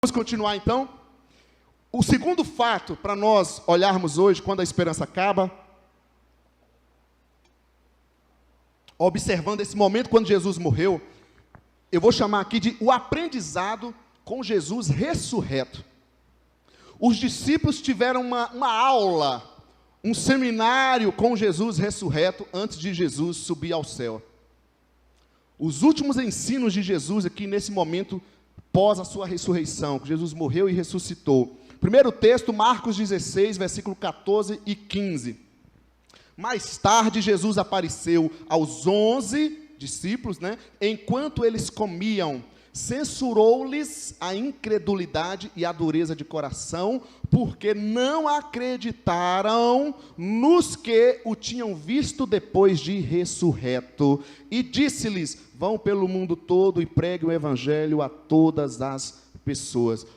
Vamos continuar então. O segundo fato para nós olharmos hoje, quando a esperança acaba, observando esse momento quando Jesus morreu, eu vou chamar aqui de o aprendizado com Jesus ressurreto. Os discípulos tiveram uma aula, um seminário com Jesus ressurreto antes de Jesus subir ao céu. Os últimos ensinos de Jesus aqui nesse momento pós a sua ressurreição, que Jesus morreu e ressuscitou. Primeiro texto, Marcos 16, versículo 14 e 15. Mais tarde, Jesus apareceu aos 11 discípulos, enquanto eles comiam. Censurou-lhes a incredulidade e a dureza de coração, porque não acreditaram nos que o tinham visto depois de ressurreto. E disse-lhes: vão pelo mundo todo e preguem o evangelho a todas as pessoas.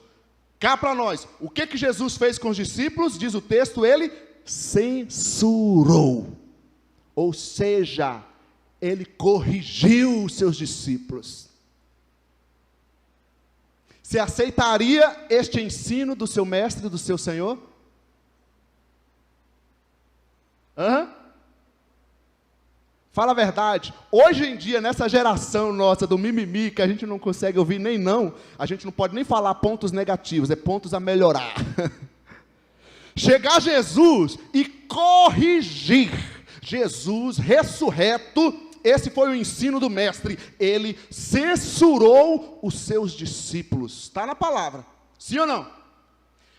Cá para nós, o que Jesus fez com os discípulos? Diz o texto, ele censurou. Ou seja, ele corrigiu os seus discípulos. Você aceitaria este ensino do seu mestre, do seu Senhor? Fala a verdade. Hoje em dia, nessa geração nossa do mimimi, que a gente não consegue ouvir nem não, a gente não pode nem falar pontos negativos, é pontos a melhorar. Chegar Jesus e corrigir. Jesus ressurreto. Esse foi o ensino do mestre. Ele censurou os seus discípulos. Está na palavra. Sim ou não?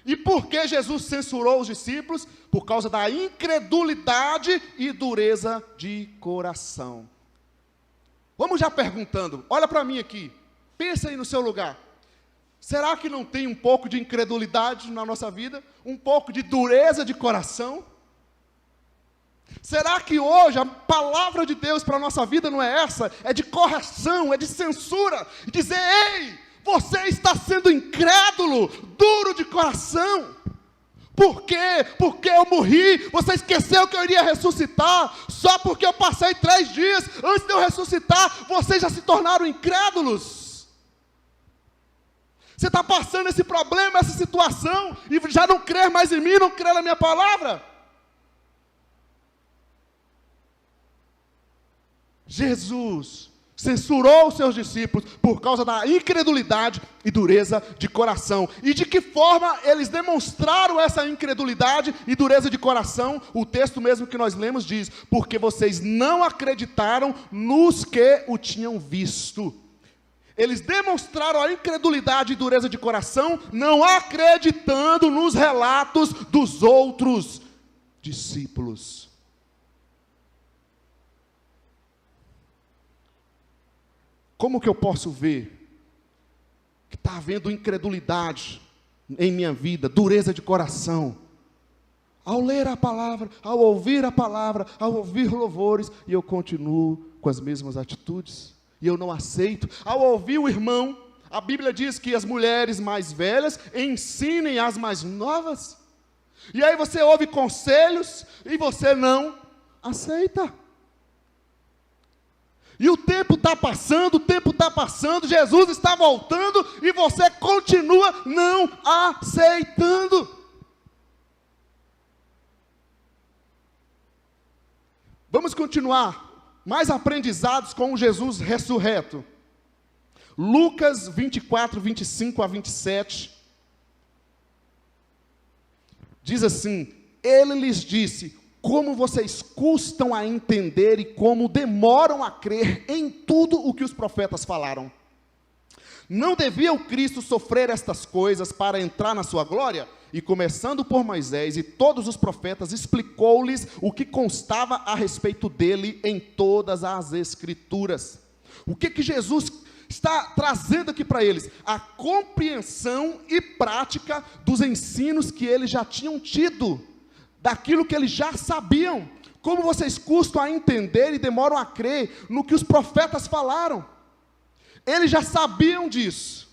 E por que Jesus censurou os discípulos? Por causa da incredulidade e dureza de coração. Vamos já perguntando. Olha para mim aqui. Pensa aí no seu lugar. Será que não tem um pouco de incredulidade na nossa vida? Um pouco de dureza de coração? Será que hoje a palavra de Deus para a nossa vida não é essa? É de correção, é de censura. Dizer, ei, você está sendo incrédulo, duro de coração. Por quê? Porque eu morri. Você esqueceu que eu iria ressuscitar. Só porque eu passei 3 dias antes de eu ressuscitar, vocês já se tornaram incrédulos. Você está passando esse problema, essa situação, e já não crê mais em mim, não crê na minha palavra? Jesus censurou os seus discípulos por causa da incredulidade e dureza de coração. E de que forma eles demonstraram essa incredulidade e dureza de coração? O texto mesmo que nós lemos diz: porque vocês não acreditaram nos que o tinham visto. Eles demonstraram a incredulidade e dureza de coração, não acreditando nos relatos dos outros discípulos. Como que eu posso ver que está havendo incredulidade em minha vida, dureza de coração? Ao ler a palavra, ao ouvir a palavra, ao ouvir louvores, e eu continuo com as mesmas atitudes, e eu não aceito. Ao ouvir o irmão, a Bíblia diz que as mulheres mais velhas ensinem as mais novas, e aí você ouve conselhos, e você não aceita. E o tempo está passando, Jesus está voltando, e você continua não aceitando. Vamos continuar, mais aprendizados com o Jesus ressurreto. Lucas 24, 25 a 27, diz assim: ele lhes disse: como vocês custam a entender e como demoram a crer em tudo o que os profetas falaram. Não devia o Cristo sofrer estas coisas para entrar na sua glória? E começando por Moisés e todos os profetas, explicou-lhes o que constava a respeito dele em todas as Escrituras. O que Jesus está trazendo aqui para eles? A compreensão e prática dos ensinos que eles já tinham tido, daquilo que eles já sabiam. Como vocês custam a entender e demoram a crer no que os profetas falaram? Eles já sabiam disso.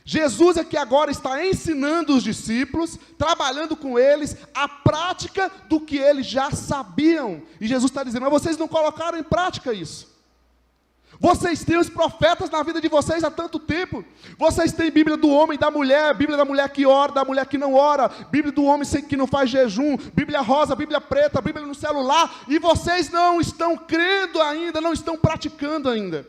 Jesus é que agora está ensinando os discípulos, trabalhando com eles, a prática do que eles já sabiam. E Jesus está dizendo: mas vocês não colocaram em prática isso. Vocês têm os profetas na vida de vocês há tanto tempo. Vocês têm Bíblia do homem e da mulher, Bíblia da mulher que ora, da mulher que não ora, Bíblia do homem que não faz jejum, Bíblia rosa, Bíblia preta, Bíblia no celular, e vocês não estão crendo ainda, não estão praticando ainda.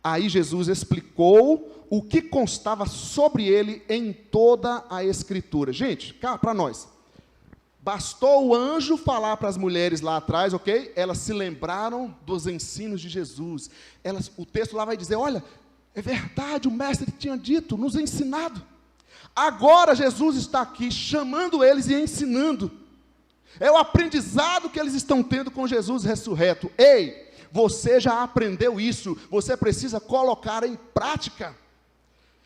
Aí Jesus explicou o que constava sobre ele em toda a Escritura. Gente, cá para nós. Bastou o anjo falar para as mulheres lá atrás, ok? Elas se lembraram dos ensinos de Jesus. O texto lá vai dizer, olha, é verdade, o mestre tinha dito, nos ensinado. Agora Jesus está aqui chamando eles e ensinando. É o aprendizado que eles estão tendo com Jesus ressurreto. Ei, você já aprendeu isso, você precisa colocar em prática.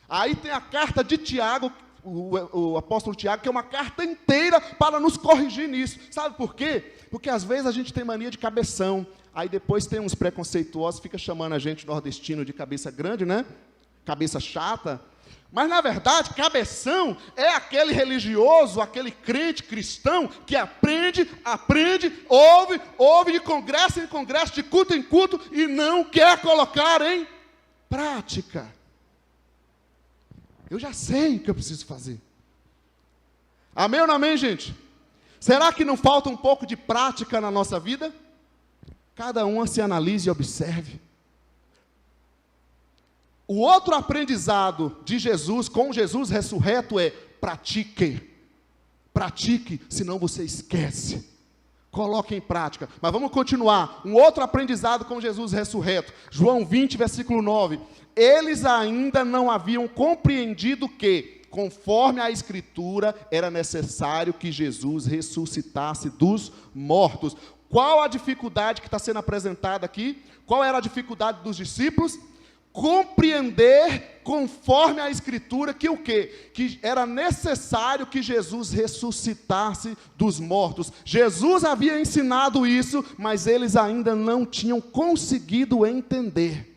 Aí tem a carta de Tiago, o apóstolo Tiago, que é uma carta inteira para nos corrigir nisso. Sabe por quê? Porque às vezes a gente tem mania de cabeção, aí depois tem uns preconceituosos, fica chamando a gente nordestino de cabeça grande, né? Cabeça chata. Mas na verdade, cabeção é aquele religioso, aquele crente cristão que aprende, ouve de congresso em congresso, de culto em culto, e não quer colocar em prática. Eu já sei o que eu preciso fazer. Amém ou não amém, gente? Será que não falta um pouco de prática na nossa vida? Cada um se analise e observe. O outro aprendizado de Jesus, com Jesus ressurreto, é pratique. Pratique, senão você esquece. Coloque em prática. Mas vamos continuar. Um outro aprendizado com Jesus ressurreto. João 20, versículo 9. Eles ainda não haviam compreendido que, conforme a Escritura, era necessário que Jesus ressuscitasse dos mortos. Qual a dificuldade que está sendo apresentada aqui? Qual era a dificuldade dos discípulos? Compreender, conforme a Escritura, que o quê? Que era necessário que Jesus ressuscitasse dos mortos. Jesus havia ensinado isso, mas eles ainda não tinham conseguido entender.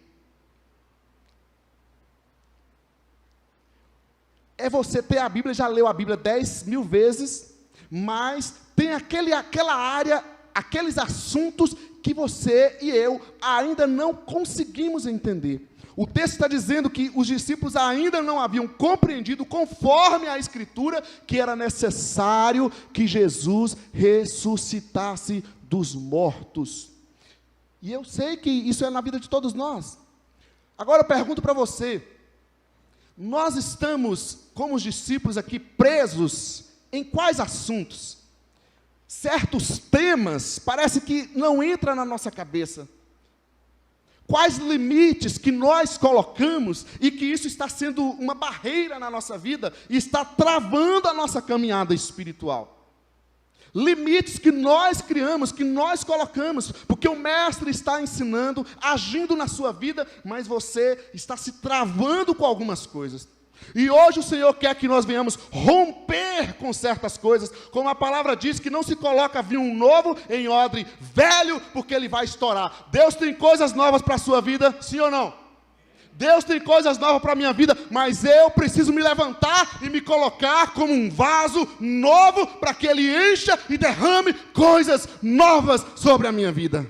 É você ter a Bíblia, já leu a Bíblia 10.000 vezes, mas tem aquela área, aqueles assuntos que você e eu ainda não conseguimos entender. O texto está dizendo que os discípulos ainda não haviam compreendido, conforme a Escritura, que era necessário que Jesus ressuscitasse dos mortos. E eu sei que isso é na vida de todos nós. Agora eu pergunto para você, nós estamos, como os discípulos aqui, presos em quais assuntos? Certos temas parece que não entram na nossa cabeça. Quais limites que nós colocamos e que isso está sendo uma barreira na nossa vida e está travando a nossa caminhada espiritual? Limites que nós criamos, que nós colocamos, porque o mestre está ensinando, agindo na sua vida, mas você está se travando com algumas coisas. E hoje o Senhor quer que nós venhamos romper com certas coisas, como a palavra diz, que não se coloca vinho novo em odre velho, porque ele vai estourar. Deus tem coisas novas para a sua vida, sim ou não? Deus tem coisas novas para a minha vida, mas eu preciso me levantar e me colocar como um vaso novo, para que Ele encha e derrame coisas novas sobre a minha vida.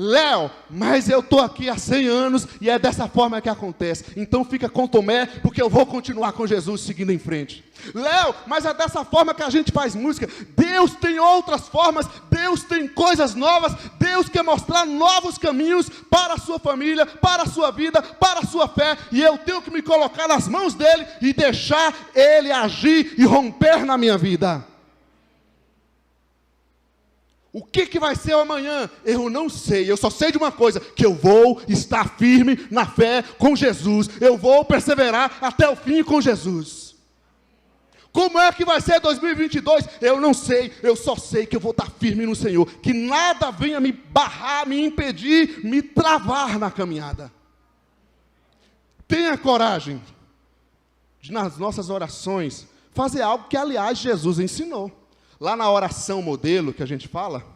Léo, mas eu estou aqui há 100 anos e é dessa forma que acontece. Então fica com Tomé, porque eu vou continuar com Jesus seguindo em frente. Léo, mas é dessa forma que a gente faz música. Deus tem outras formas, Deus tem coisas novas, Deus quer mostrar novos caminhos para a sua família, para a sua vida, para a sua fé, e eu tenho que me colocar nas mãos dEle e deixar Ele agir e romper na minha vida. O que vai ser amanhã? Eu não sei, eu só sei de uma coisa, que eu vou estar firme na fé com Jesus, eu vou perseverar até o fim com Jesus. Como é que vai ser 2022? Eu não sei, eu só sei que eu vou estar firme no Senhor, que nada venha me barrar, me impedir, me travar na caminhada. Tenha coragem de, nas nossas orações, fazer algo que, aliás, Jesus ensinou. Lá na oração modelo que a gente fala,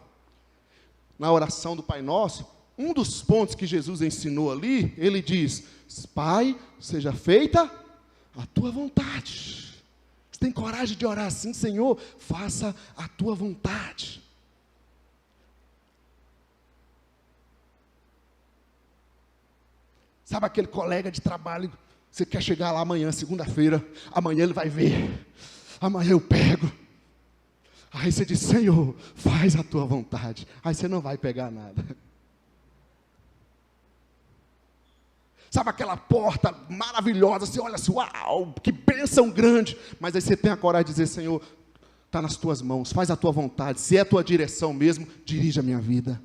na oração do Pai Nosso, um dos pontos que Jesus ensinou ali, ele diz: Pai, seja feita a tua vontade. Você tem coragem de orar assim? Senhor, faça a tua vontade. Sabe aquele colega de trabalho, você quer chegar lá amanhã, segunda-feira, amanhã ele vai ver, amanhã eu pego. Aí você diz, Senhor, faz a tua vontade. Aí você não vai pegar nada. Sabe aquela porta maravilhosa, você olha assim, uau, que bênção grande. Mas aí você tem a coragem de dizer, Senhor, está nas tuas mãos, faz a tua vontade. Se é a tua direção mesmo, dirige a minha vida.